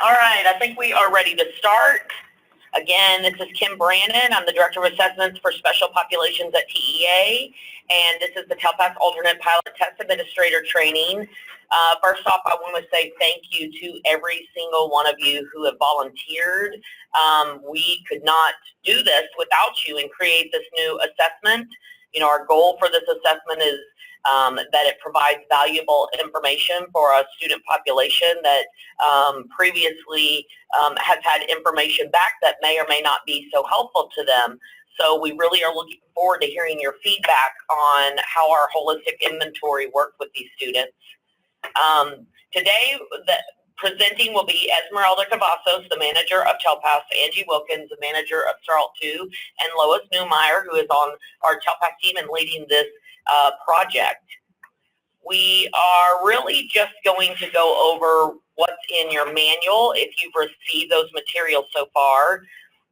All right, I think we are ready to start. Again, this is Kim Brannon. I'm the Director of Assessments for Special Populations at TEA, and this is the TELPAS Alternate Pilot Test Administrator Training. First off, I want to say thank you to every single one of you who have volunteered. We could not do this without you and create this new assessment. You know, our goal for this assessment is that it provides valuable information for a student population that previously has had information back that may or may not be so helpful to them. So we really are looking forward to hearing your feedback on how our holistic inventory worked with these students. Today, presenting will be Esmeralda Cavazos, the manager of TELPAS, Angie Wilkins, the manager of START 2, and Lois Newmeyer, who is on our TELPAS team and leading this project. We are really just going to go over what's in your manual if you've received those materials so far.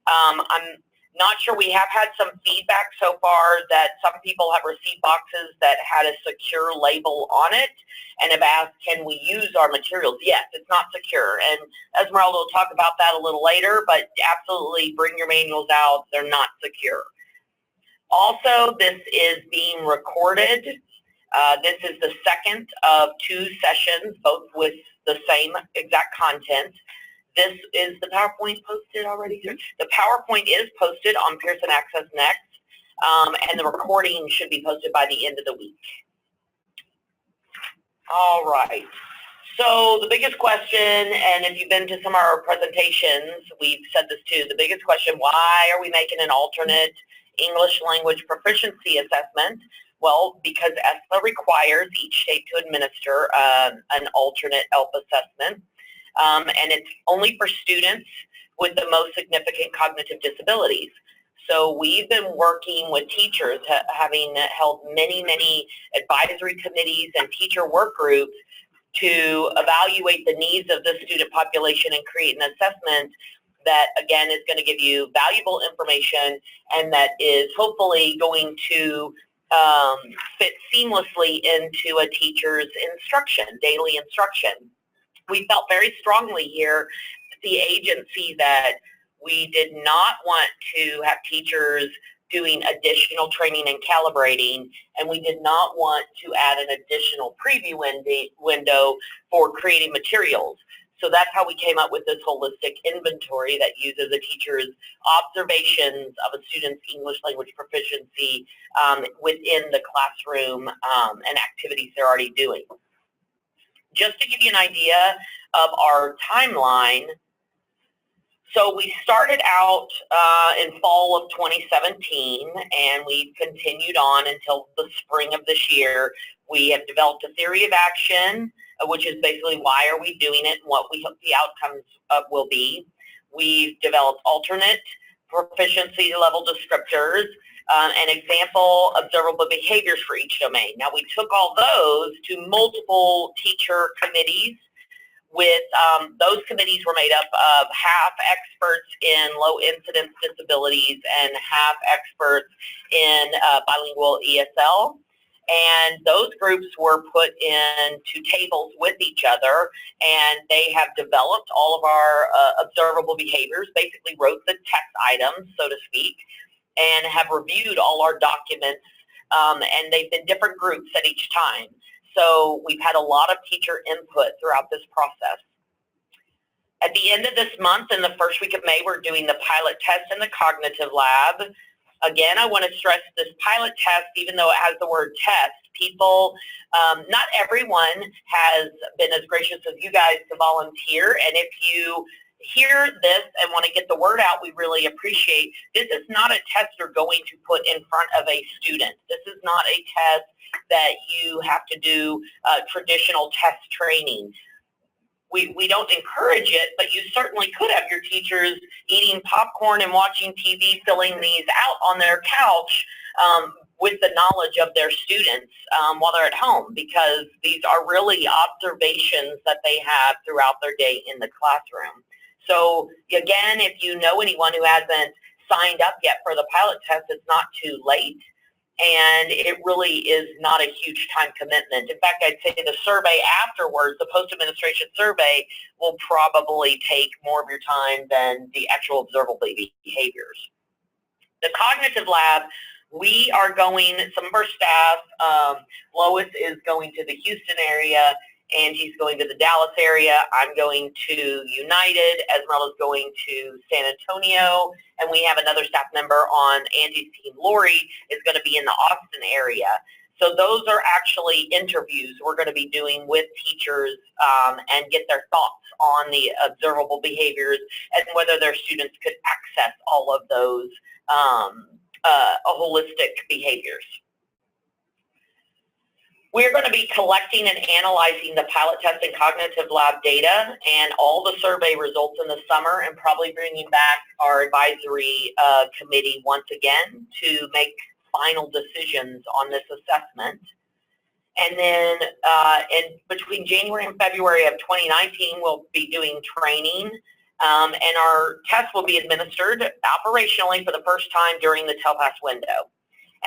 I'm not sure. We have had some feedback so far that some people have received boxes that had a secure label on it and have asked, can we use our materials? Yes, it's not secure, and Esmeralda will talk about that a little later, but absolutely bring your manuals out. They're not secure. Also, this is being recorded. This is the second of 2 sessions, both with the same exact content. This is the PowerPoint posted already? The PowerPoint is posted on Pearson Access Next, and the recording should be posted by the end of the week. All right. So the biggest question, and if you've been to some of our presentations, we've said this too, the biggest question, why are we making an alternate English language proficiency assessment? Well, because ESPA requires each state to administer an alternate ELP assessment, and it's only for students with the most significant cognitive disabilities. So we've been working with teachers, having held many advisory committees and teacher work groups to evaluate the needs of the student population and create an assessment that, again, is going to give you valuable information and that is hopefully going to fit seamlessly into a teacher's instruction, daily instruction. We felt very strongly here at the agency that we did not want to have teachers doing additional training and calibrating, and we did not want to add an additional preview window for creating materials. So that's how we came up with this holistic inventory that uses a teacher's observations of a student's English language proficiency within the classroom and activities they're already doing. Just to give you an idea of our timeline, so we started out in fall of 2017, and we continued on until the spring of this year. We have developed a theory of action, which is basically why are we doing it and what we hope the outcomes will be. We've developed alternate proficiency level descriptors, and example observable behaviors for each domain. Now, we took all those to multiple teacher committees. With those committees were made up of half experts in low incidence disabilities and half experts in bilingual ESL. And those groups were put into tables with each other, and they have developed all of our observable behaviors, basically wrote the text items, so to speak, and have reviewed all our documents, and they've been different groups at each time. So we've had a lot of teacher input throughout this process. At the end of this month, in the first week of May, we're doing the pilot test in the cognitive lab. Again, I want to stress this pilot test, even though it has the word test, people, not everyone has been as gracious as you guys to volunteer, and if you hear this and want to get the word out, we really appreciate. This is not a test you're going to put in front of a student. This is not a test that you have to do traditional test training. We don't encourage it, but you certainly could have your teachers eating popcorn and watching TV, filling these out on their couch with the knowledge of their students while they're at home, because these are really observations that they have throughout their day in the classroom. So again, if you know anyone who hasn't signed up yet for the pilot test, it's not too late. and it really is not a huge time commitment. In fact, I'd say the survey afterwards, the post-administration survey, will probably take more of your time than the actual observable behaviors. The cognitive lab, we are going, some of our staff, Lois is going to the Houston area, Angie's going to the Dallas area, I'm going to United, Esmeralda's going to San Antonio, and we have another staff member on Angie's team, Lori, is going to be in the Austin area. So those are actually interviews we're going to be doing with teachers and get their thoughts on the observable behaviors and whether their students could access all of those holistic behaviors. We're going to be collecting and analyzing the pilot test and cognitive lab data and all the survey results in the summer, and probably bringing back our advisory committee once again to make final decisions on this assessment. And then between January and February of 2019, we'll be doing training, and our test will be administered operationally for the first time during the TELPAS window.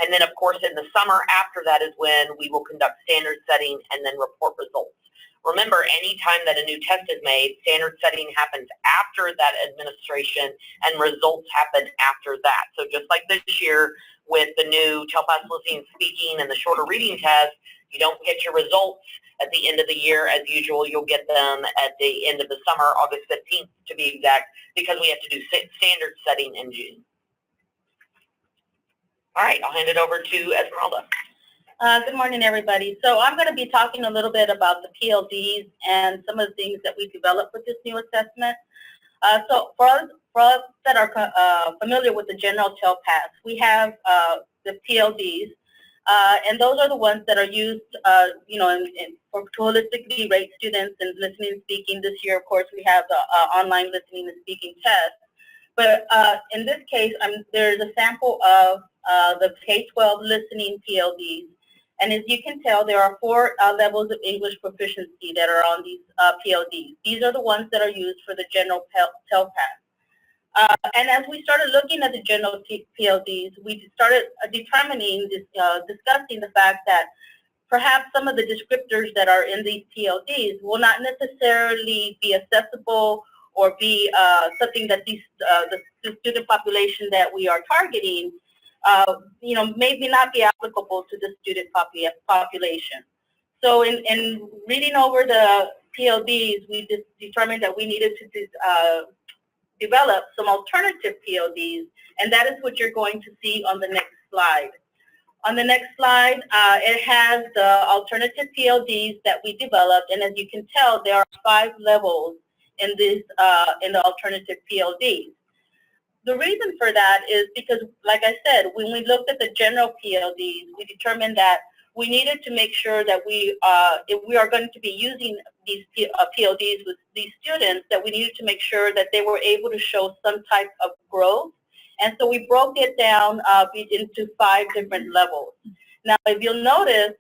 And then, of course, in the summer after that is when we will conduct standard setting and then report results. Remember, any time that a new test is made, standard setting happens after that administration and results happen after that. So just like this year with the new TELPAS listening and speaking and the shorter reading test, you don't get your results at the end of the year as usual. You'll get them at the end of the summer, August 15th to be exact, because we have to do standard setting in June. All right, I'll hand it over to Esmeralda. Good morning, everybody. So I'm going to be talking a little bit about the PLDs and some of the things that we developed with this new assessment. So for us that are familiar with the general TELPAS, we have the PLDs, and those are the ones that are used, for to holistically rate students in listening and speaking. This year, of course, we have the online listening and speaking test. But in this case, there's a sample of the K-12 listening PLDs. And as you can tell, there are 4 levels of English proficiency that are on these PLDs. These are the ones that are used for the general TELPAS. And as we started looking at the general PLDs, we started determining, discussing the fact that perhaps some of the descriptors that are in these PLDs will not necessarily be accessible or be something that the student population that we are targeting, maybe not be applicable to the student population. So in reading over the PLDs, we determined that we needed to develop some alternative PLDs, and that is what you're going to see on the next slide. On the next slide, it has the alternative PLDs that we developed, and as you can tell, there are 5 levels in the alternative PLDs. The reason for that is because, like I said, when we looked at the general PLDs, we determined that we needed to make sure that if we are going to be using these PLDs with these students, that we needed to make sure that they were able to show some type of growth. And so we broke it down into 5 different levels. Now, if you'll notice,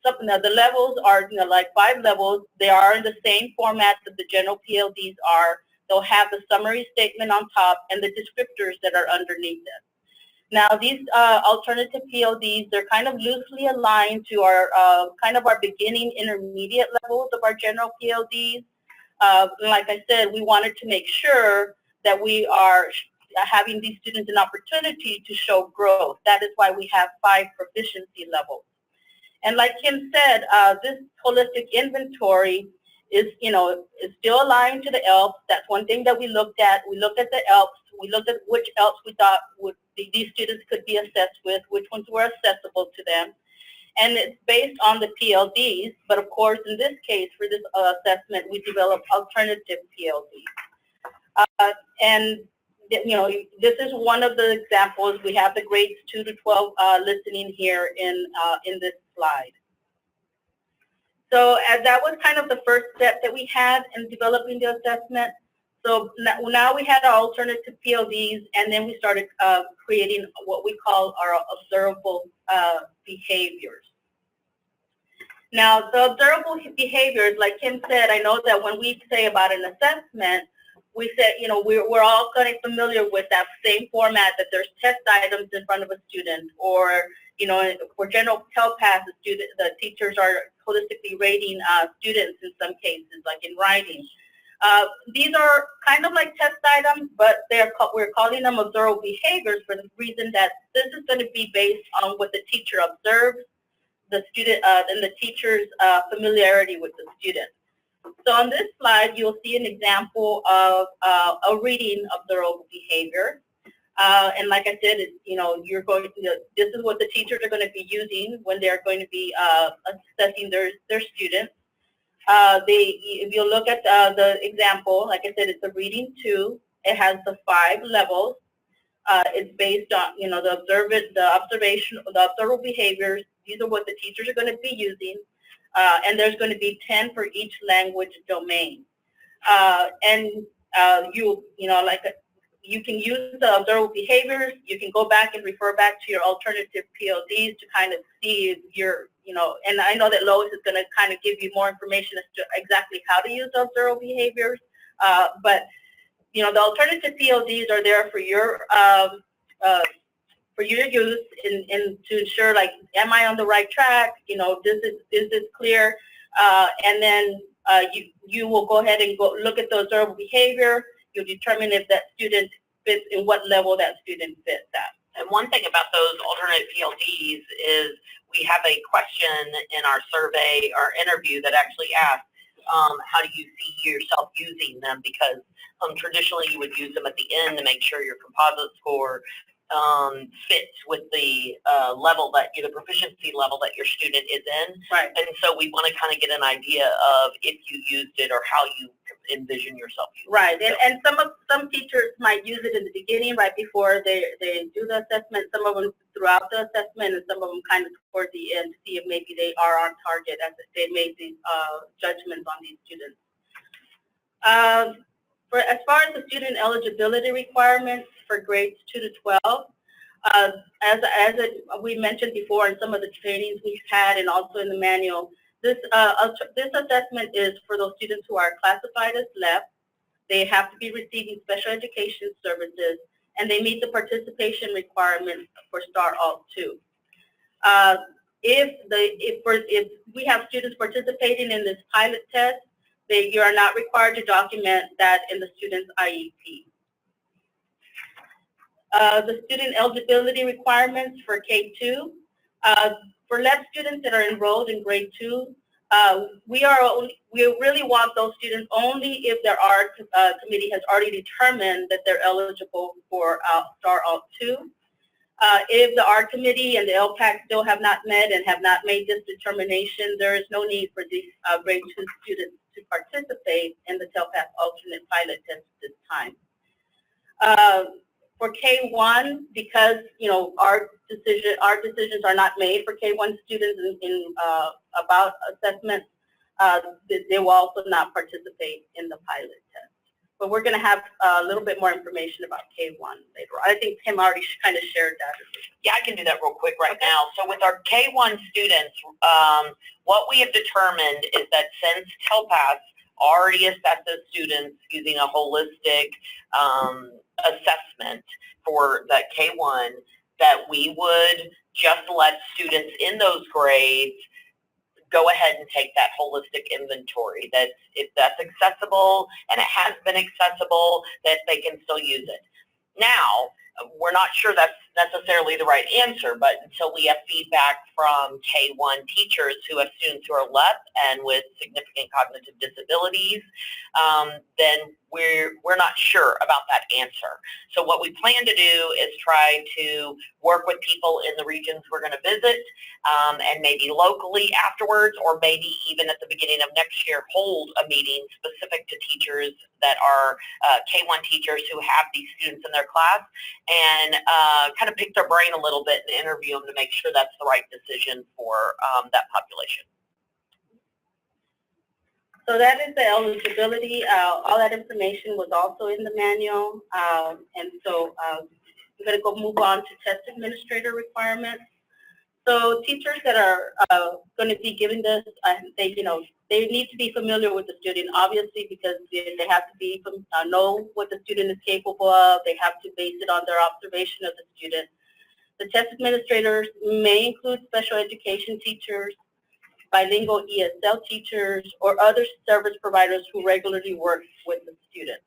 the levels are like 5 levels. They are in the same format that the general PLDs are. They'll have the summary statement on top and the descriptors that are underneath them. Now, these alternative PLDs, they're kind of loosely aligned to our kind of our beginning intermediate levels of our general PLDs. Like I said, we wanted to make sure that we are having these students an opportunity to show growth. That is why we have 5 proficiency levels. And like Kim said, this holistic inventory is still aligned to the ELPs. That's one thing that we looked at. We looked at the ELPs. We looked at which ELPs we thought these students could be assessed with, which ones were accessible to them. And it's based on the PLDs, but of course, in this case, for this assessment, we developed alternative PLDs. And this is one of the examples. We have the grades 2 to 12 listening here in this slide. So as that was kind of the first step that we had in developing the assessment. So now we had our alternative PLDs, and then we started creating what we call our observable behaviors. Now, the observable behaviors, like Kim said, I know that when we say about an assessment, we said, we're all kind of familiar with that same format, that there's test items in front of a student, or, for general TELPAS, the teachers are holistically rating students in some cases, like in writing. These are kind of like test items, but we're calling them observable behaviors for the reason that this is going to be based on what the teacher observes, the student, and the teacher's familiarity with the student. So on this slide, you'll see an example of a reading observable behavior. And like I said, this is what the teachers are going to be using when they're going to be assessing their students. If you look at the example, like I said, it's a reading 2. It has the 5 levels. It's based on, the observable behaviors. These are what the teachers are going to be using. And there's going to be 10 for each language domain. You can use the observable behaviors. You can go back and refer back to your alternative PLDs to kind of see if you're, and I know that Lois is going to kind of give you more information as to exactly how to use the observable behaviors. But the alternative PLDs are there for your use and to ensure, like, am I on the right track? Is this clear? And then you will go ahead and go look at the observable behavior. You'll determine if that student fits in what level that student fits at. And one thing about those alternate PLDs is we have a question in our survey or interview that actually asks, how do you see yourself using them? Because traditionally you would use them at the end to make sure your composite score fits with the level that the proficiency level that your student is in. Right. And so we want to kind of get an idea of if you used it or how you envision yourself using right. it. Right. And some teachers might use it in the beginning, right before they do the assessment. Some of them throughout the assessment, and some of them kind of toward the end to see if maybe they are on target as they made these judgments on these students. As far as the student eligibility requirements for grades 2 to 12, we mentioned before in some of the trainings we've had and also in the manual, this assessment is for those students who are classified as left. They have to be receiving special education services, and they meet the participation requirements for STAR Alt 2. If we have students participating in this pilot test, you are not required to document that in the student's IEP. The student eligibility requirements for K2. For left students that are enrolled in grade 2, we really want those students only if their ART committee has already determined that they're eligible for STAR Alt 2. If the ART committee and the LPAC still have not met and have not made this determination, there is no need for these grade 2 students to participate in the TELPAS alternate pilot test at this time. For K1, because our decisions are not made for K1 students about assessments, they will also not participate in the pilot test. But we're going to have a little bit more information about K1 later. I think Tim already kind of shared that. Yeah, I can do that real quick right now. So with our K1 students, what we have determined is that since TELPAS already assesses students using a holistic assessment for that K1, that we would just let students in those grades go ahead and take that holistic inventory, that if that's accessible and it has been accessible, that they can still use it. Now, we're not sure that's necessarily the right answer, but until we have feedback from K1 teachers who have students who are left and with significant cognitive disabilities, then we're not sure about that answer. So what we plan to do is try to work with people in the regions we're going to visit, and maybe locally afterwards, or maybe even at the beginning of next year, hold a meeting specific to teachers that are K1 teachers who have these students in their class, and kind of pick their brain a little bit and interview them to make sure that's the right decision for that population. So that is the eligibility. All that information was also in the manual. And so I'm going to move on to test administrator requirements. So teachers that are going to be giving this, They need to be familiar with the student, obviously, because they have to be know what the student is capable of. They have to base it on their observation of the student. The test administrators may include special education teachers, bilingual ESL teachers, or other service providers who regularly work with the students.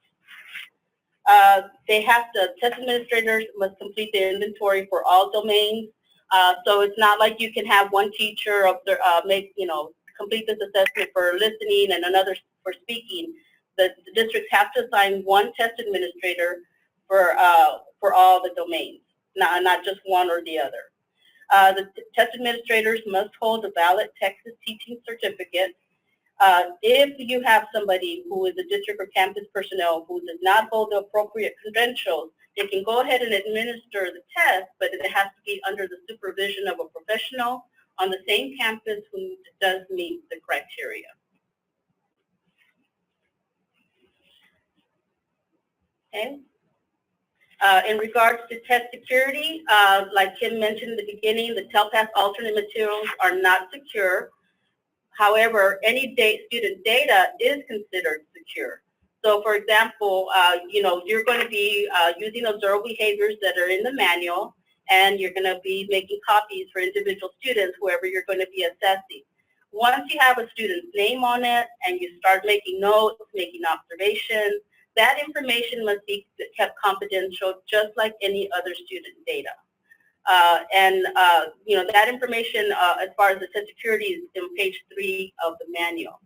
Test administrators must complete the inventory for all domains. So it's not like you can have one teacher complete this assessment for listening and another for speaking. The districts have to assign one test administrator for all the domains, not just one or the other. The test administrators must hold a valid Texas teaching certificate. If you have somebody who is a district or campus personnel who does not hold the appropriate credentials, they can go ahead and administer the test, but it has to be under the supervision of a professional on the same campus who does meet the criteria. Okay. In regards to test security, like Kim mentioned in the beginning, the TELPAS alternate materials are not secure. However, any student data is considered secure. So, for example, you're going to be using observable behaviors that are in the manual, and you're going to be making copies for individual students, whoever you're going to be assessing. Once you have a student's name on it and you start making notes, making observations, that information must be kept confidential just like any other student data. That information as far as the test security is in page 3 of the manual.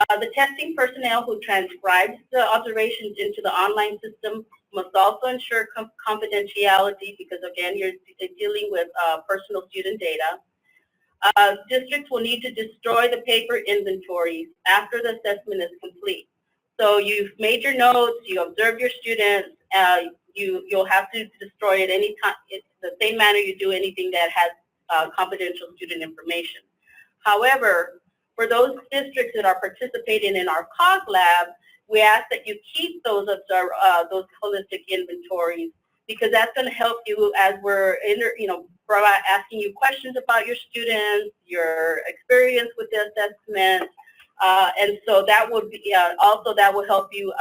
The testing personnel who transcribes the observations into the online system must also ensure confidentiality because, again, you're dealing with personal student data. Districts will need to destroy the paper inventories after the assessment is complete. So you've made your notes, you observe your students, you'll have to destroy it any time, the same manner you do anything that has confidential student information. However, for those districts that are participating in our COG lab, we ask that you keep those holistic inventories because that's going to help you as we're asking you questions about your students, your experience with the assessment, and so that would be also that will help you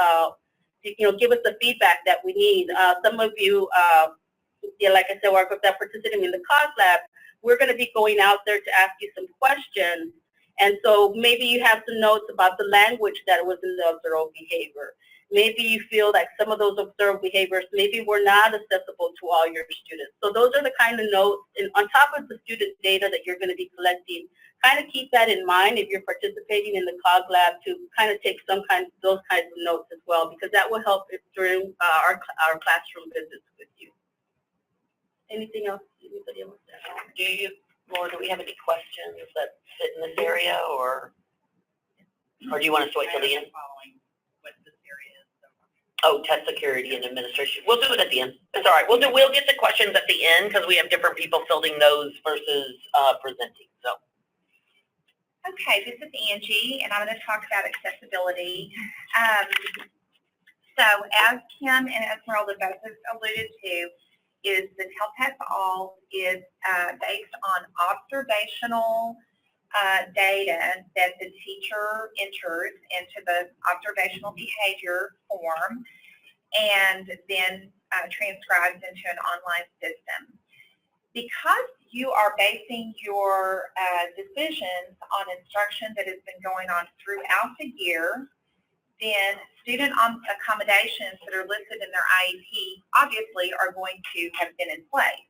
give us the feedback that we need. Some of you, like I said, work with that participating in the COG lab. We're going to be going out there to ask you some questions. And so maybe you have some notes about the language that was in the observed behavior. Maybe you feel like some of those observed behaviors maybe were not accessible to all your students. So those are the kind of notes, and on top of the student data that you're going to be collecting, kind of keep that in mind if you're participating in the COG lab to kind of take those kinds of notes as well, because that will help during our classroom visits with you. Anything else anybody else to add? Laura, do we have any questions that fit in this area, or do you want us to wait till the end? Following what this area is. Oh, test security and administration. We'll do it at the end. It's all right. We'll get the questions at the end because we have different people fielding those versus presenting. So. Okay, this is Angie, and I'm going to talk about accessibility. So as Kim and Esmeralda both have alluded to, is the TELPAS All is based on observational data that the teacher enters into the observational behavior form and then transcribes into an online system. Because you are basing your decisions on instruction that has been going on throughout the year, then student accommodations that are listed in their IEP obviously are going to have been in place.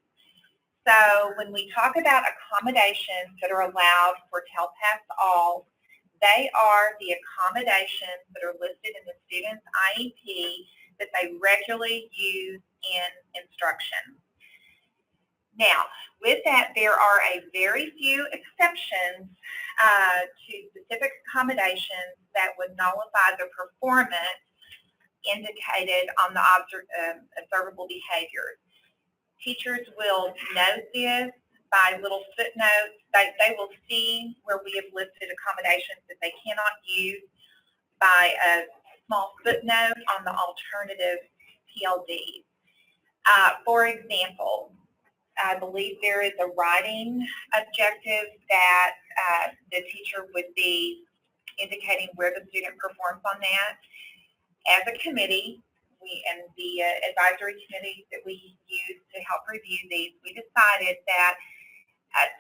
So when we talk about accommodations that are allowed for TELPAS All, they are the accommodations that are listed in the student's IEP that they regularly use in instruction. Now, with that, there are a very few exceptions to specific accommodations that would nullify the performance indicated on the observable behaviors. Teachers will note this by little footnotes. They will see where we have listed accommodations that they cannot use by a small footnote on the alternative PLDs. For example, I believe there is a writing objective that the teacher would be indicating where the student performs on that. As a committee, and the advisory committee that we use to help review these, we decided that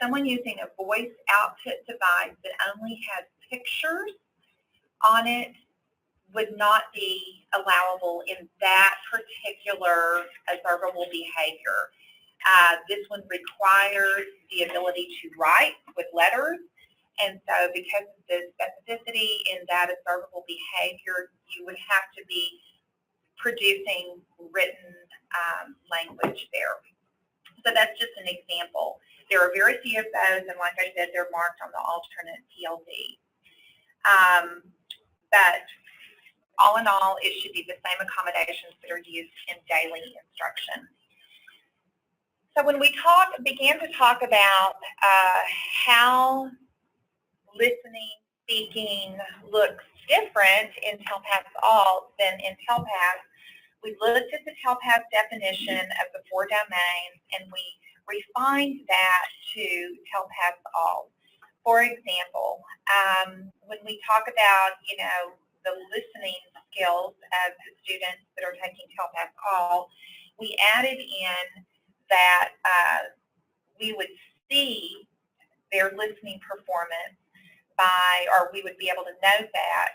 someone using a voice output device that only has pictures on it would not be allowable in that particular observable behavior. This one requires the ability to write with letters, and so because of the specificity in that observable behavior, you would have to be producing written language there. So that's just an example. There are very few of those, and like I said, they're marked on the alternate PLD. But all in all, it should be the same accommodations that are used in daily instruction. So when we began to talk about how listening, speaking looks different in TELPAS All than in TELPAS, we looked at the TELPAS definition of the 4 domains, and we refined that to TELPAS All. For example, when we talk about, the listening skills of the students that are taking TELPAS All, we added in that we would see their listening performance or we would be able to know that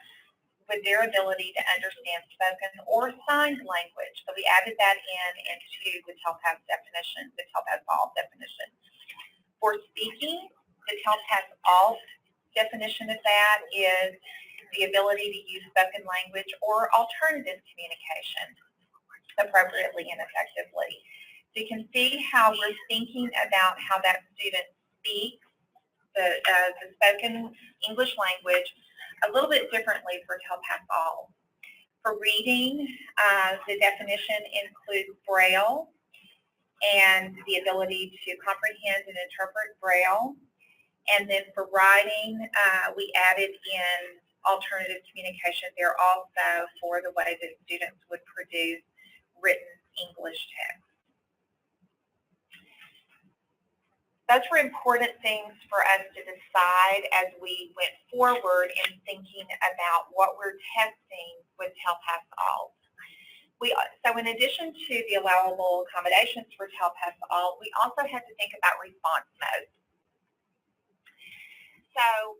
with their ability to understand spoken or signed language. So we added that into the TELPAS definition, the TELPAS All definition. For speaking, the TELPAS All definition of that is the ability to use spoken language or alternative communication appropriately and effectively. So you can see how we're thinking about how that student speaks the spoken English language a little bit differently for TELPAS All. For reading, the definition includes Braille and the ability to comprehend and interpret Braille. And then for writing, we added in alternative communication there also for the way that students would produce written English text. Those were important things for us to decide as we went forward in thinking about what we're testing with TELPAS All. So in addition to the allowable accommodations for TELPAS All, we also had to think about response modes. So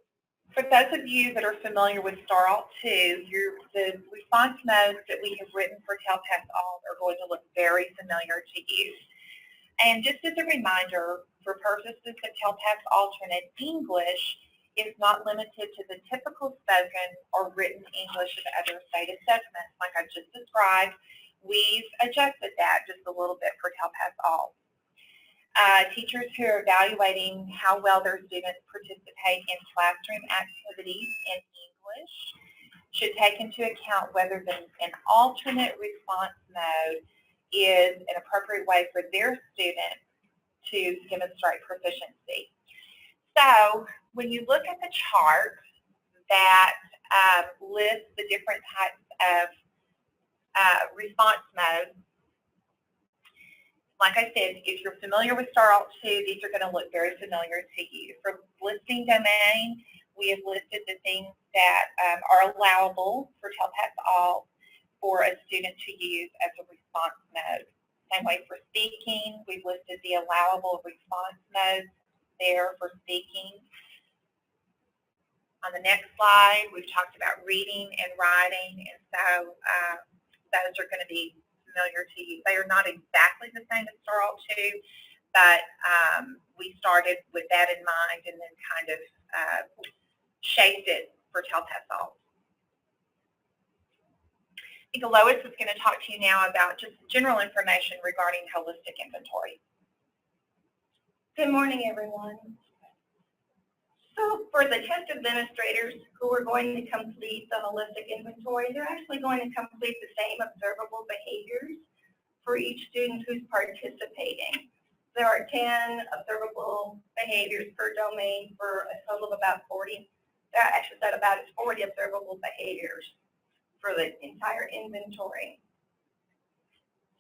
for those of you that are familiar with STAR Alt 2, the response modes that we have written for TELPAS All are going to look very familiar to you. And just as a reminder, for purposes of TELPAS Alternate, English is not limited to the typical spoken or written English of other state assessments like I just described. We've adjusted that just a little bit for TELPAS All. Teachers who are evaluating how well their students participate in classroom activities in English should take into account whether an alternate response mode is an appropriate way for their students to demonstrate proficiency. So when you look at the chart that lists the different types of response modes, like I said, if you're familiar with STAR Alt 2, these are going to look very familiar to you. For listing domain, we have listed the things that are allowable for TELPAS All for a student to use as a response mode. Same way for speaking, we've listed the allowable response modes there for speaking. On the next slide, we've talked about reading and writing, and so those are going to be familiar to you. They are not exactly the same as STAR Alt 2, but we started with that in mind and then kind of shaped it for TELPAS All. I think Lois is going to talk to you now about just general information regarding holistic inventory. Good morning, everyone. So for the test administrators who are going to complete the holistic inventory, they're actually going to complete the same observable behaviors for each student who's participating. There are 10 observable behaviors per domain for a total of about 40. Actually, that about is 40 observable behaviors for the entire inventory.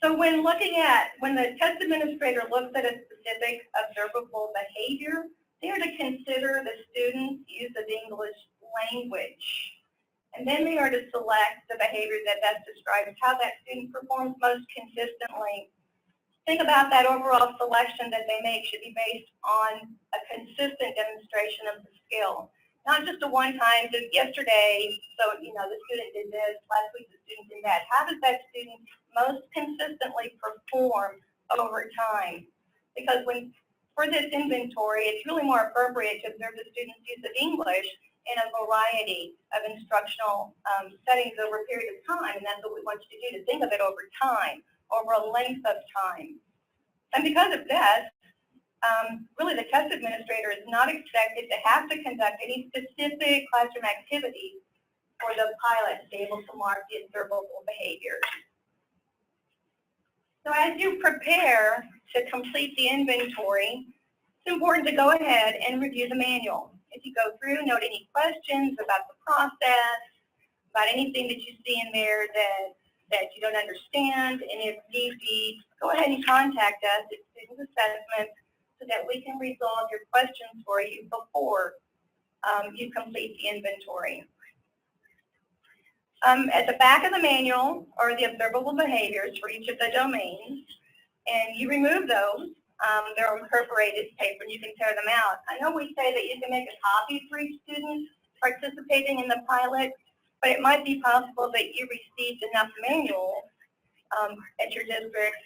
So when the test administrator looks at a specific observable behavior, they are to consider the student's use of English language. And then they are to select the behavior that best describes how that student performs most consistently. Think about that overall selection that they make should be based on a consistent demonstration of the skill. Not just a one-time, so yesterday, so, the student did this, last week the student did that. How does that student most consistently perform over time? Because for this inventory, it's really more appropriate to observe the student's use of English in a variety of instructional settings over a period of time, and that's what we want you to do, to think of it over time, over a length of time. And because of this, really the test administrator is not expected to have to conduct any specific classroom activities for the pilot to be able to mark the observable behaviors. So as you prepare to complete the inventory, it's important to go ahead and review the manual. If you go through, note any questions about the process, about anything that you see in there that you don't understand, and if need be, go ahead and contact us at Student Assessment so that we can resolve your questions for you before you complete the inventory. At the back of the manual are the observable behaviors for each of the domains, and you remove those. They're incorporated paper, and you can tear them out. I know we say that you can make a copy for each student participating in the pilot, but it might be possible that you received enough manuals at your district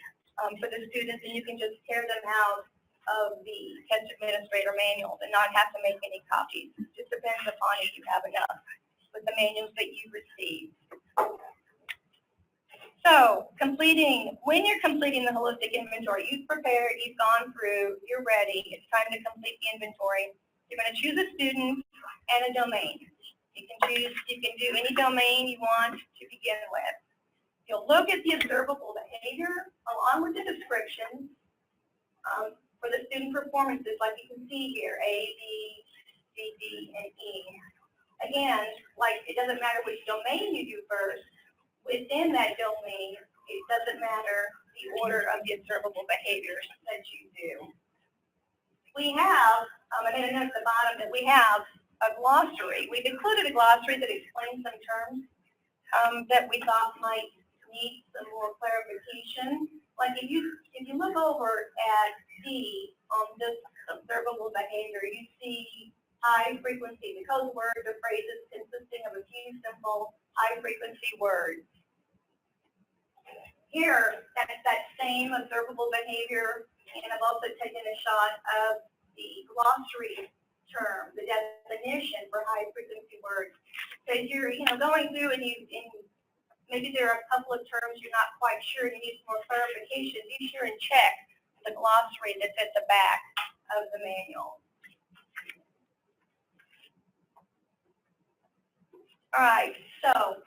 for the students, and you can just tear them out of the test administrator manuals and not have to make any copies. It just depends upon if you have enough with the manuals that you received. So, when you're completing the holistic inventory, you've prepared, you've gone through, you're ready, it's time to complete the inventory. You're going to choose a student and a domain. You can do any domain you want to begin with. You'll look at the observable behavior along with the description for the student performances, like you can see here, A, B, C, D, and E. Again, like it doesn't matter which domain you do first. Within that domain, it doesn't matter the order of the observable behaviors that you do. We have, I made a note at the bottom that we have a glossary. We've included a glossary that explains some terms that we thought might need some more clarification. Like if you look over at D on this observable behavior, you see high frequency, the code words or phrases consisting of a few simple high frequency words. Here, that's that same observable behavior, and I've also taken a shot of the glossary term, the definition for high frequency words. So as you're going through and maybe there are a couple of terms you're not quite sure and you need some more clarification, be sure and check the glossary that's at the back of the manual. All right, so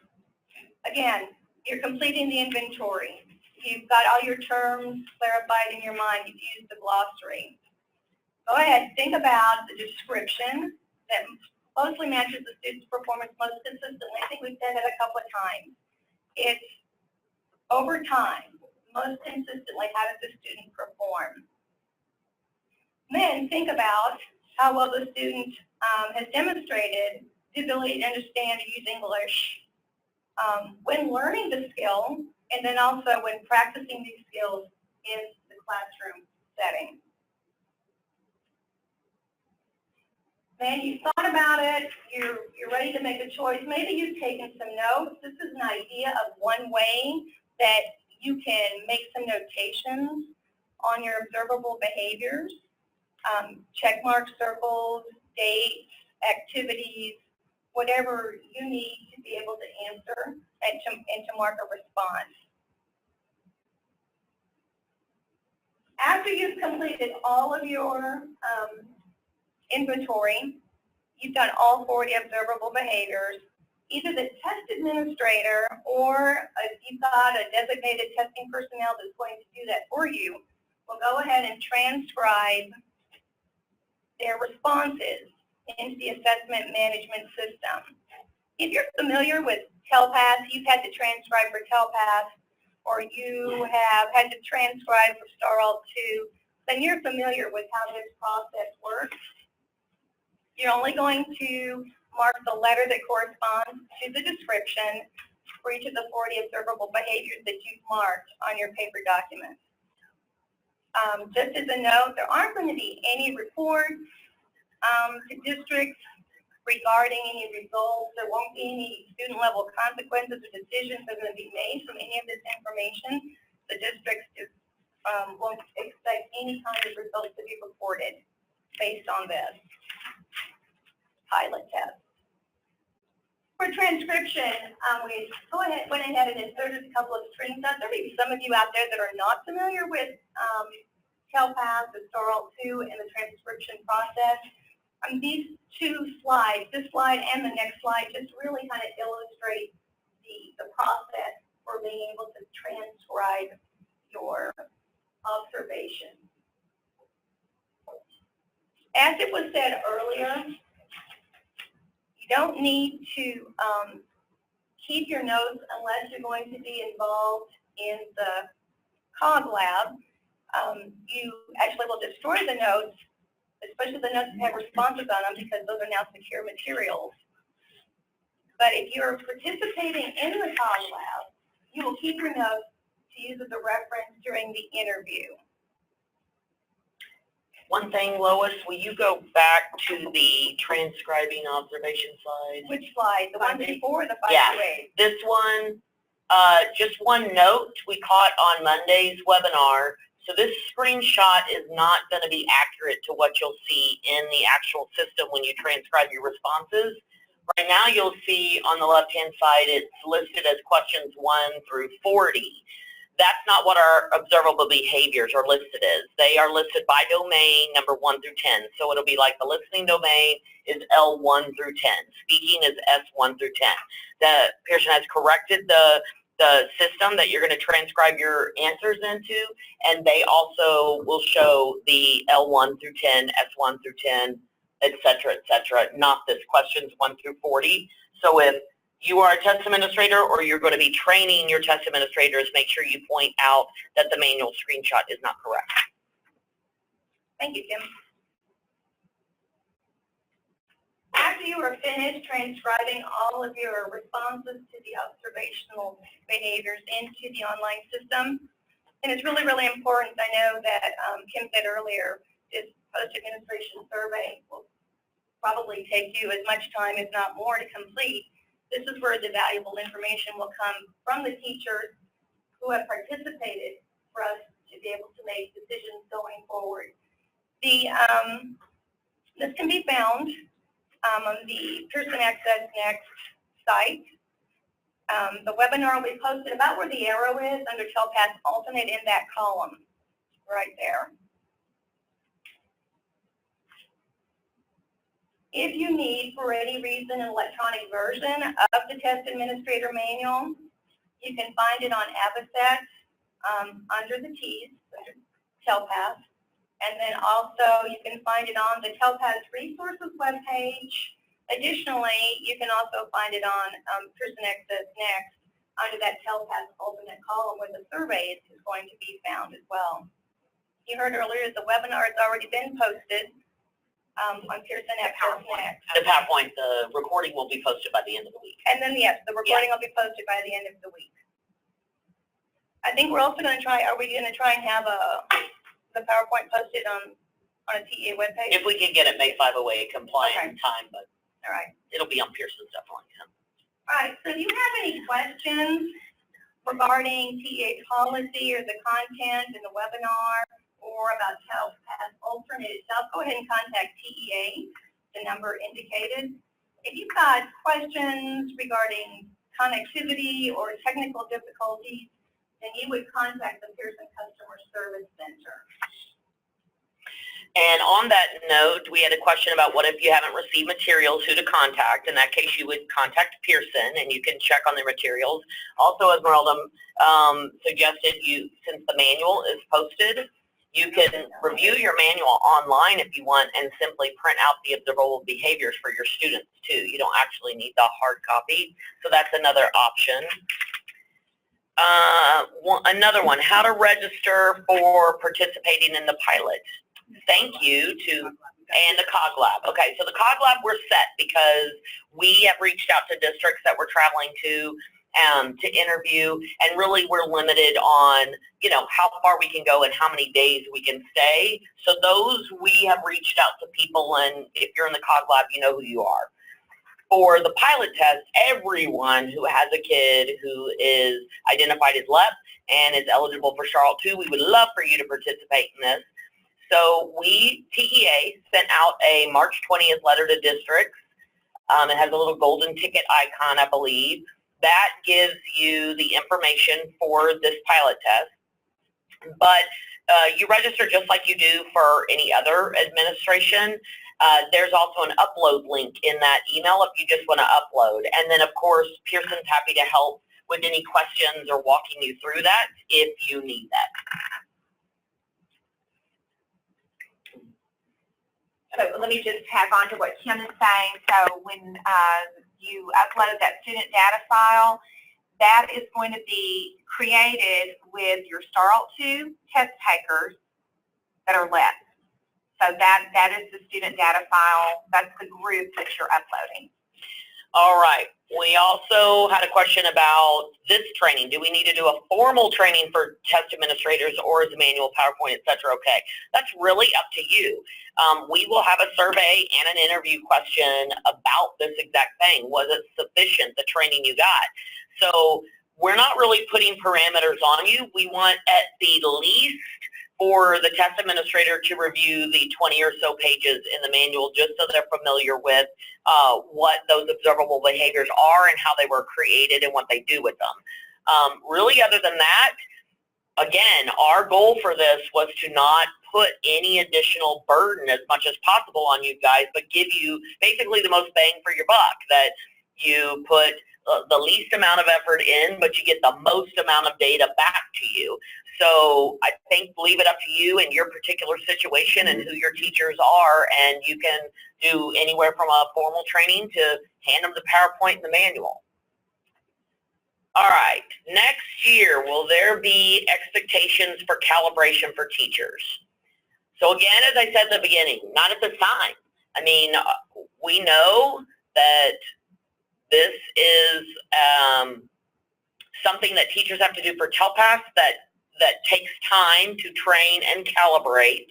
again, you're completing the inventory. You've got all your terms clarified in your mind. You've used the glossary. Go ahead, think about the description that closely matches the student's performance most consistently. I think we've said that a couple of times. It's over time, most consistently, how does the student perform? Then think about how well the student has demonstrated the ability to understand and use English when learning the skill, and then also when practicing these skills in the classroom setting. Then you thought about it, you're ready to make a choice. Maybe you've taken some notes. This is an idea of one way that you can make some notations on your observable behaviors. Check mark circles, dates, activities, whatever you need to be able to answer and to mark a response. After you've completed all of your inventory, you've done all 40 observable behaviors, either the test administrator or if you've got a designated testing personnel that's going to do that for you, will go ahead and transcribe their responses into the assessment management system. If you're familiar with TELPAS, you've had to transcribe for TELPAS, or you have had to transcribe for StarAlt 2, then you're familiar with how this process works. You're only going to mark the letter that corresponds to the description for each of the 40 observable behaviors that you've marked on your paper document. Just as a note, there aren't going to be any reports to districts regarding any results. There won't be any student-level consequences or decisions that are going to be made from any of this information. The districts just won't expect any kind of results to be reported based on this pilot test. For transcription, we went ahead and inserted a couple of screenshots. There may be some of you out there that are not familiar with TELPAS, the STARL 2, and the transcription process. These two slides, this slide and the next slide, just really kind of illustrate the process for being able to transcribe your observations. As it was said earlier, you don't need to keep your notes unless you're going to be involved in the COG lab. You actually will destroy the notes, especially the notes that have responses on them, because those are now secure materials. But if you're participating in the COG lab, you will keep your notes to use as a reference during the interview. One thing, Lois, will you go back to the transcribing observation slide? Which slide? The one before the 5 Yeah. to 8? This one, just one note we caught on Monday's webinar. So this screenshot is not going to be accurate to what you'll see in the actual system when you transcribe your responses. Right now you'll see on the left-hand side it's listed as questions 1 through 40. That's not what our observable behaviors are listed as. They are listed by domain, number 1 through 10. So it'll be like the listening domain is L1 through 10. Speaking is S1 through 10. Pearson has corrected the system that you're going to transcribe your answers into, and they also will show the L1 through 10, S1 through 10, et cetera, not this questions 1 through 40. So if you are a test administrator or you're going to be training your test administrators, make sure you point out that the manual screenshot is not correct. Thank you, Kim. After you are finished transcribing all of your responses to the observational behaviors into the online system, and it's really, really important. I know that Kim said earlier, this post-administration survey will probably take you as much time, if not more, to complete. This is where the valuable information will come from the teachers who have participated for us to be able to make decisions going forward. This can be found on the Pearson Access Next site. The webinar will be posted about where the arrow is under TELPAS Alternate in that column, right there. If you need, for any reason, an electronic version of the Test Administrator Manual, you can find it on Avocet under the T's, under TELPAS. And then also you can find it on the TELPAS Resources webpage. Additionally, you can also find it on Pearson Access Next under that TELPAS Alternate column where the survey is going to be found as well. You heard earlier the webinar has already been posted on Pearson Access Next. The PowerPoint, the recording will be posted by the end of the week. And then, yes, the recording will be posted by the end of the week. I think we're also going to try, are we going to try and have the PowerPoint posted on a TEA webpage? If we can get it May 508 compliant in time, but All right. it'll be on Pearson's definitely. Yeah. All right, so if you have any questions regarding TEA policy or the content in the webinar or about TELPAS Alternate itself, go ahead and contact TEA, the number indicated. If you've got questions regarding connectivity or technical difficulties, then you would contact the Pearson Customer Service Center. And on that note, we had a question about what if you haven't received materials, who to contact. In that case, you would contact Pearson, and you can check on the materials. Also, as Merelda suggested, since the manual is posted, you can review your manual online if you want and simply print out the observable behaviors for your students, too. You don't actually need the hard copy, so that's another option. Another one, how to register for participating in the pilot. Thank you to And the COG Lab. Okay, so the COG Lab we're set because we have reached out to districts that we're traveling to interview, and really we're limited on, how far we can go and how many days we can stay. So those we have reached out to people, and if you're in the COG Lab, you know who you are. For the pilot test, everyone who has a kid who is identified as LEP and is eligible for Charlotte 2, we would love for you to participate in this. So TEA sent out a March 20th letter to districts. It has a little golden ticket icon, I believe. That gives you the information for this pilot test. But you register just like you do for any other administration. There's also an upload link in that email if you just want to upload. And then, of course, Pearson's happy to help with any questions or walking you through that if you need that. So let me just tag on to what Kim is saying. So when you upload that student data file, that is going to be created with your Charlotte 2 test takers that are left. So that is the student data file. That's the group that you're uploading. All right. We also had a question about this training. Do we need to do a formal training for test administrators, or is the manual, PowerPoint, et cetera, okay? That's really up to you. We will have a survey and an interview question about this exact thing. Was it sufficient, the training you got? So we're not really putting parameters on you. We want at the least for the test administrator to review the 20 or so pages in the manual, just so they're familiar with what those observable behaviors are and how they were created and what they do with them. Really, other than that, again, our goal for this was to not put any additional burden as much as possible on you guys, but give you basically the most bang for your buck, that you put the least amount of effort in, but you get the most amount of data back to you. So I think leave it up to you and your particular situation and who your teachers are, and you can do anywhere from a formal training to hand them the PowerPoint and the manual. All right, next year, will there be expectations for calibration for teachers? So again, as I said at the beginning, not at this time. I mean, we know that this is something that teachers have to do for TELPAS that takes time to train and calibrate.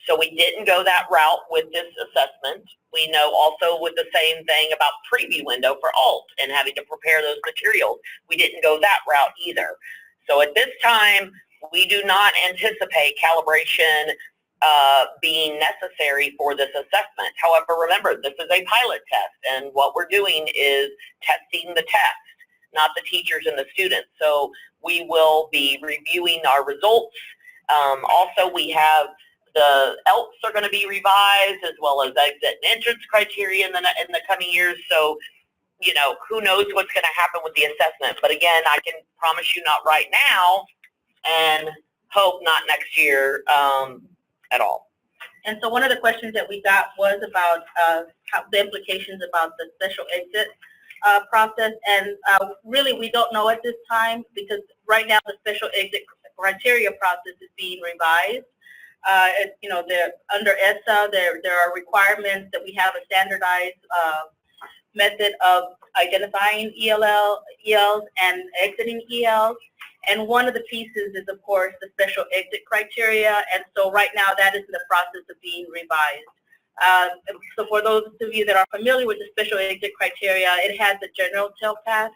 So we didn't go that route with this assessment. We know also with the same thing about preview window for ALT and having to prepare those materials. We didn't go that route either. So at this time, we do not anticipate calibration being necessary for this assessment. However, remember, this is a pilot test, and what we're doing is testing the test, not the teachers and the students. So we will be reviewing our results. Also, we have the ELTs are going to be revised, as well as exit and entrance criteria in the coming years. So, who knows what's going to happen with the assessment. But again, I can promise you not right now, and hope not next year at all. And so one of the questions that we got was about how the implications about the special exit process, and really we don't know at this time, because right now the special exit criteria process is being revised. They're under ESSA, there are requirements that we have a standardized method of identifying ELs and exiting ELs. And one of the pieces is, of course, the special exit criteria. And so right now that is in the process of being revised. So for those of you that are familiar with the special exit criteria, it has a general TELPAS.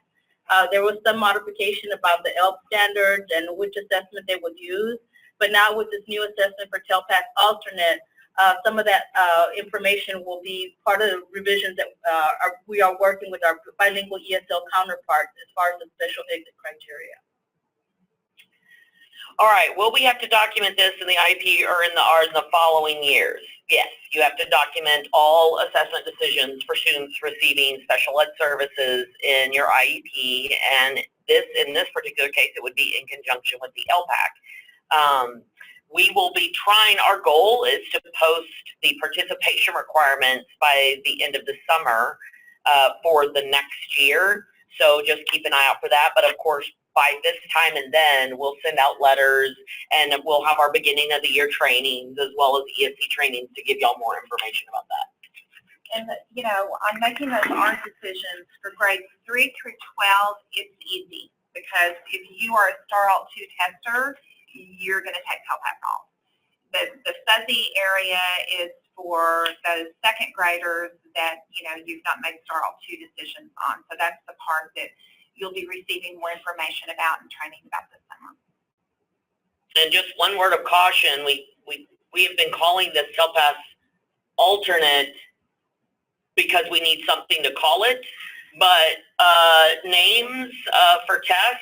There was some modification about the ELP standards and which assessment they would use. But now with this new assessment for TELPAS alternate, some of that information will be part of the revisions that we are working with our bilingual ESL counterparts as far as the special exit criteria. All right, will we have to document this in the IEP or in the following years? Yes, you have to document all assessment decisions for students receiving special ed services in your IEP, and in this particular case, it would be in conjunction with the LPAC. We will be trying, our goal is to post the participation requirements by the end of the summer for the next year. So just keep an eye out for that. But of course, by this time and then, we'll send out letters, and we'll have our beginning of the year trainings as well as ESC trainings to give y'all more information about that. And, you know, on making those art decisions for grades 3 through 12, it's easy because if you are a Star Alt 2 tester, you're going to take TELPAS off. The fuzzy area is for those second graders that, you know, you've not made Star Alt 2 decisions on. So that's the part that you'll be receiving more information about and training about this summer. And just one word of caution, we have been calling this TELPAS alternate because we need something to call it, but names for tests,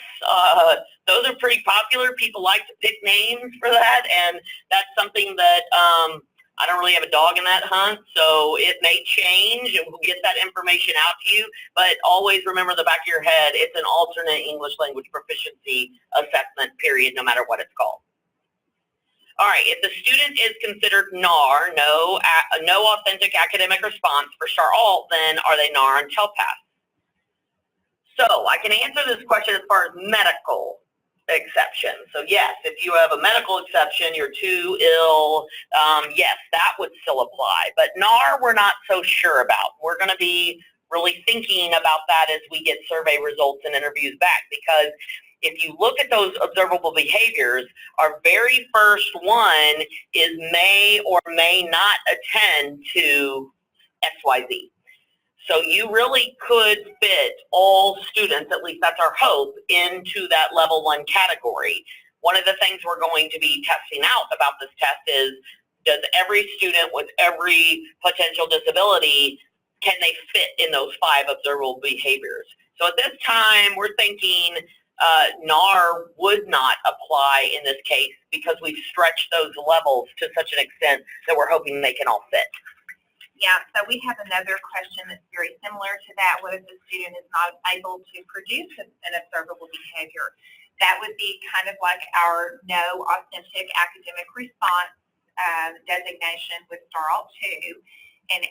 those are pretty popular. People like to pick names for that, and that's something that I don't really have a dog in that hunt, so it may change, and we'll get that information out to you, but always remember in the back of your head, it's an alternate English language proficiency assessment period, no matter what it's called. All right, if the student is considered NAR, no authentic academic response for Star Alt, then are they NAR on TELPAS? So I can answer this question as far as medical exception. So yes, if you have a medical exception, you're too ill, yes, that would still apply. But NAR, we're not so sure about. We're going to be really thinking about that as we get survey results and interviews back, because if you look at those observable behaviors, our very first one is may or may not attend to XYZ. So you really could fit all students, at least that's our hope, into that level 1 category. One of the things we're going to be testing out about this test is, does every student with every potential disability, can they fit in those 5 observable behaviors? So at this time, we're thinking NAR would not apply in this case because we've stretched those levels to such an extent that we're hoping they can all fit. Yeah, so we have another question that's very similar to that. What if the student is not able to produce an observable behavior? That would be kind of like our no authentic academic response designation with Star Alt 2. And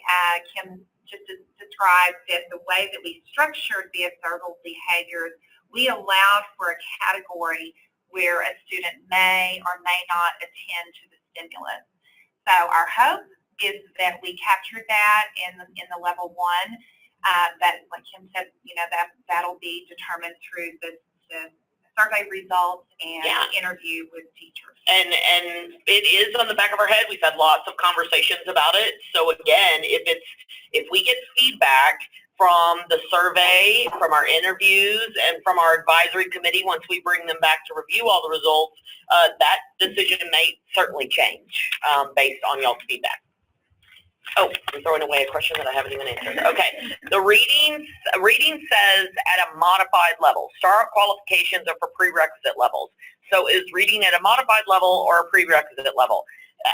Kim just described that the way that we structured the observable behaviors, we allowed for a category where a student may or may not attend to the stimulus. So our hope is that we captured that in the level 1. But like Kim said, you know, that'll be determined through the survey results and interview with teachers. And it is on the back of our head. We've had lots of conversations about it. So again, if we get feedback from the survey, from our interviews, and from our advisory committee, once we bring them back to review all the results, that decision may certainly change based on y'all's feedback. Oh, I'm throwing away a question that I haven't even answered. Okay, the reading says at a modified level. Star Alt qualifications are for prerequisite levels. So is reading at a modified level or a prerequisite level?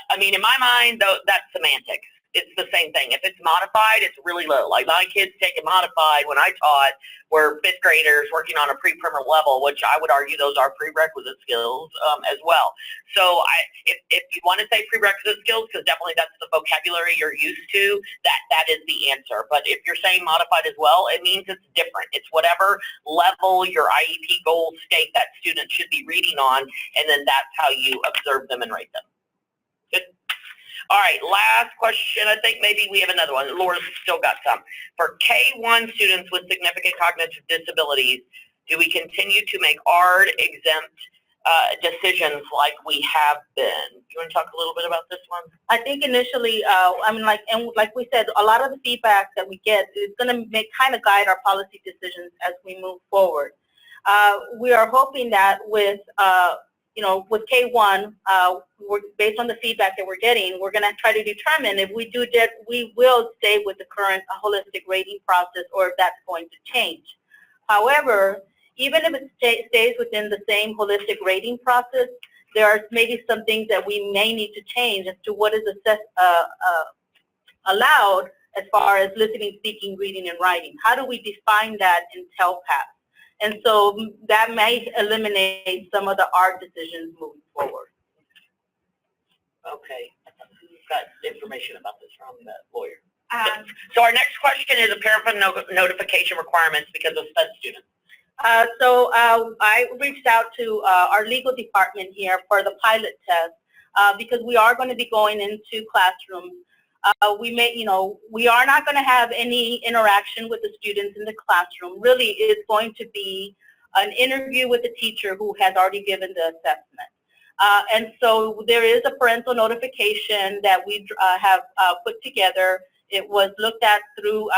I mean, in my mind, though, that's semantics. It's the same thing. If it's modified, it's really low. Like my kids taking modified when I taught were 5th graders working on a pre-primer level, which I would argue those are prerequisite skills as well. So if you want to say prerequisite skills, because definitely that's the vocabulary you're used to, that is the answer. But if you're saying modified as well, it means it's different. It's whatever level your IEP goals state that student should be reading on, and then that's how you observe them and rate them. Good. All right, last question. I think maybe we have another one. Laura's still got some. For K-1 students with significant cognitive disabilities, do we continue to make ARD exempt decisions like we have been? Do you want to talk a little bit about this one? I think initially, I mean, like we said, a lot of the feedback that we get is going to kind of guide our policy decisions as we move forward. We are hoping that with with K-1, based on the feedback that we're getting, we're going to try to determine if we do that, we will stay with the current holistic rating process or if that's going to change. However, even if it stays within the same holistic rating process, there are maybe some things that we may need to change as to what is allowed as far as listening, speaking, reading, and writing. How do we define that in TELPAS? And so that may eliminate some of the ARD decisions moving forward. Okay. Who's got information about this from the lawyer? So our next question is a parent notification requirements because of SPED students. I reached out to our legal department here for the pilot test because we are going to be going into classrooms. We are not going to have any interaction with the students in the classroom. Really, it's going to be an interview with the teacher who has already given the assessment. And so there is a parental notification that we have put together. It was looked at through,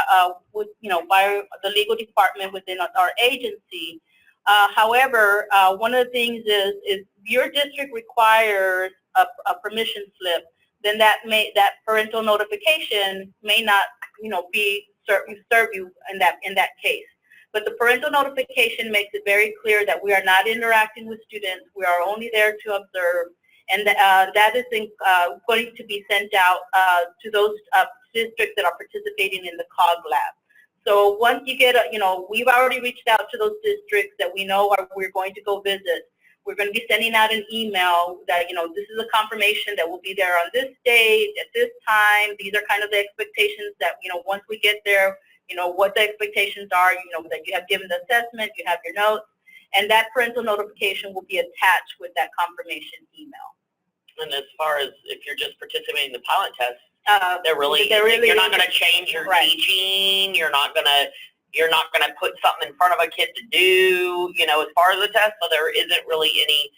by the legal department within our agency. However, one of the things is your district requires a permission slip, then that parental notification may not, serve you in that case. But the parental notification makes it very clear that we are not interacting with students. We are only there to observe, and that is going to be sent out to those districts that are participating in the COG lab. So once you get we've already reached out to those districts that we know we're going to go visit. We're going to be sending out an email that, this is a confirmation that we'll be there on this date, at this time. These are kind of the expectations that, once we get there, what the expectations are, that you have given the assessment, you have your notes, and that parental notification will be attached with that confirmation email. And as far as if you're just participating in the pilot test, you're not going to change your teaching. You're not going to put something in front of a kid to do, as far as the test. So there isn't really any,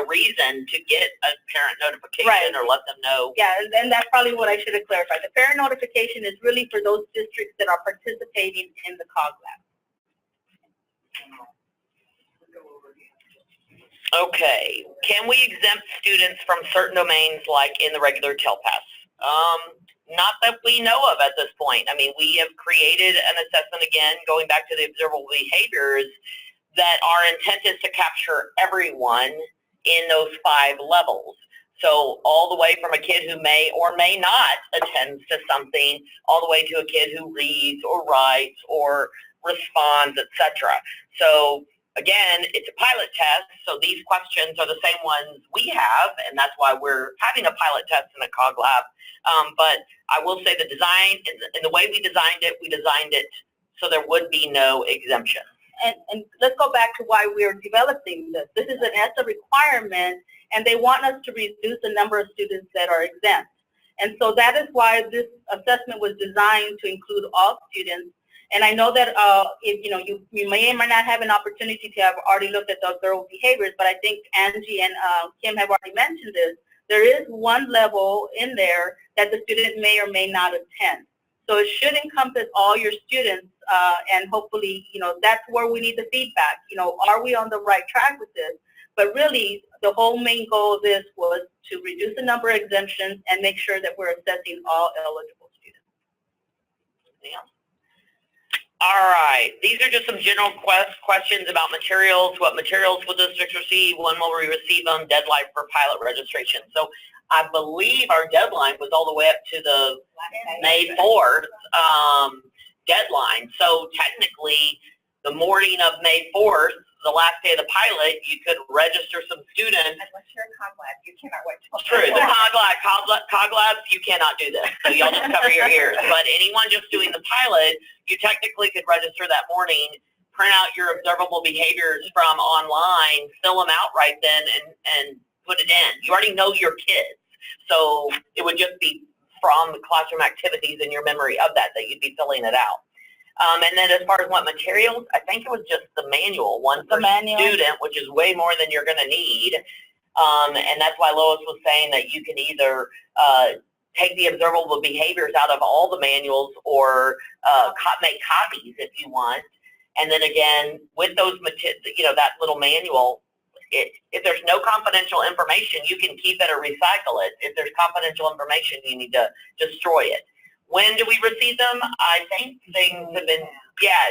reason to get a parent notification or let them know. Yeah, and that's probably what I should have clarified. The parent notification is really for those districts that are participating in the COG lab. Okay. Can we exempt students from certain domains like in the regular TELPAS? Not that we know of at this point. I mean, we have created an assessment, again, going back to the observable behaviors, that our intent is to capture everyone in those 5 levels. So all the way from a kid who may or may not attend to something, all the way to a kid who reads or writes or responds, etc. So again, it's a pilot test, so these questions are the same ones we have, and that's why we're having a pilot test in the COG lab. But I will say the design, in the way we designed it so there would be no exemption. And let's go back to why we're developing this. This is an ESSA requirement, and they want us to reduce the number of students that are exempt. And so that is why this assessment was designed to include all students. And I know that you may or may not have an opportunity to have already looked at those observable behaviors, but I think Angie and Kim have already mentioned this. There is one level in there that the student may or may not attend. So it should encompass all your students, and hopefully, that's where we need the feedback. Are we on the right track with this? But really, the whole main goal of this was to reduce the number of exemptions and make sure that we're assessing all eligible students. Yeah. All right. These are just some general questions about materials. What materials will districts receive? When will we receive them? Deadline for pilot registration. So I believe our deadline was all the way up to the May 4th deadline. So technically, the morning of May 4th, the last day of the pilot, you could register some students. Unless you're a COG lab, you cannot wait till True. The COG labs, you cannot do this. So y'all just cover your ears. But anyone just doing the pilot, you technically could register that morning, print out your observable behaviors from online, fill them out right then, and put it in. You already know your kids. So it would just be from the classroom activities in your memory of that you'd be filling it out. And then as far as what materials, I think it was just the manual, one per student, which is way more than you're going to need. And that's why Lois was saying that you can either take the observable behaviors out of all the manuals or make copies if you want. And then again, with those, that little manual, if there's no confidential information, you can keep it or recycle it. If there's confidential information, you need to destroy it. When do we receive them? I think things have been,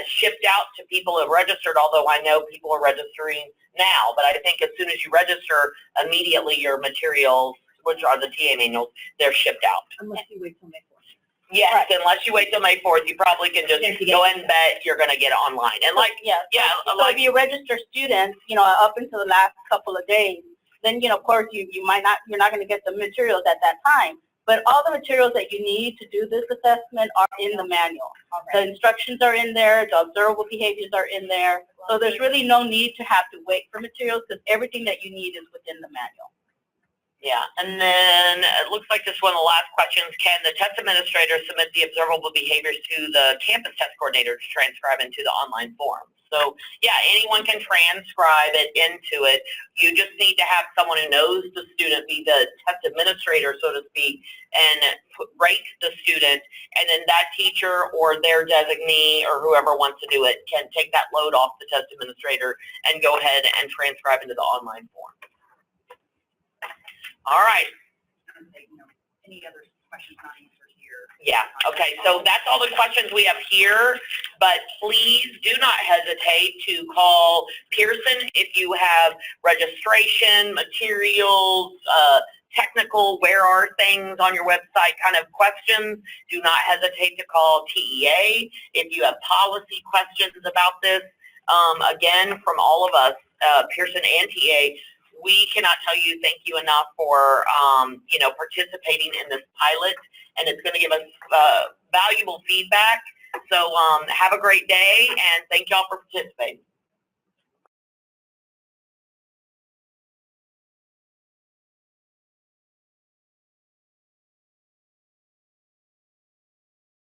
shipped out to people who have registered, although I know people are registering now. But I think as soon as you register, immediately your materials, which are the TA manuals, they're shipped out. Unless you wait till May 4th. Yes, right. Unless you wait till May 4th, you probably can just go and bet you're going to get it online. And so if you register students, up until the last couple of days, then, of course, you're not going to get the materials at that time. But all the materials that you need to do this assessment are in the manual. The instructions are in there, the observable behaviors are in there. So there's really no need to have to wait for materials because everything that you need is within the manual. Yeah, and then it looks like this is one of the last questions. Can the test administrator submit the observable behaviors to the campus test coordinator to transcribe into the online form? So yeah, anyone can transcribe it into it. You just need to have someone who knows the student be the test administrator, so to speak, and rate the student, and then that teacher or their designee or whoever wants to do it can take that load off the test administrator and go ahead and transcribe into the online form. All right. Any other questions not answered here? Yeah, okay, so that's all the questions we have here, but please do not hesitate to call Pearson if you have registration, materials, technical, where are things on your website kind of questions. Do not hesitate to call TEA if you have policy questions about this. Again, from all of us, Pearson and TEA, we cannot tell you thank you enough for, participating in this pilot, and it's going to give us valuable feedback. So have a great day, and thank y'all for participating.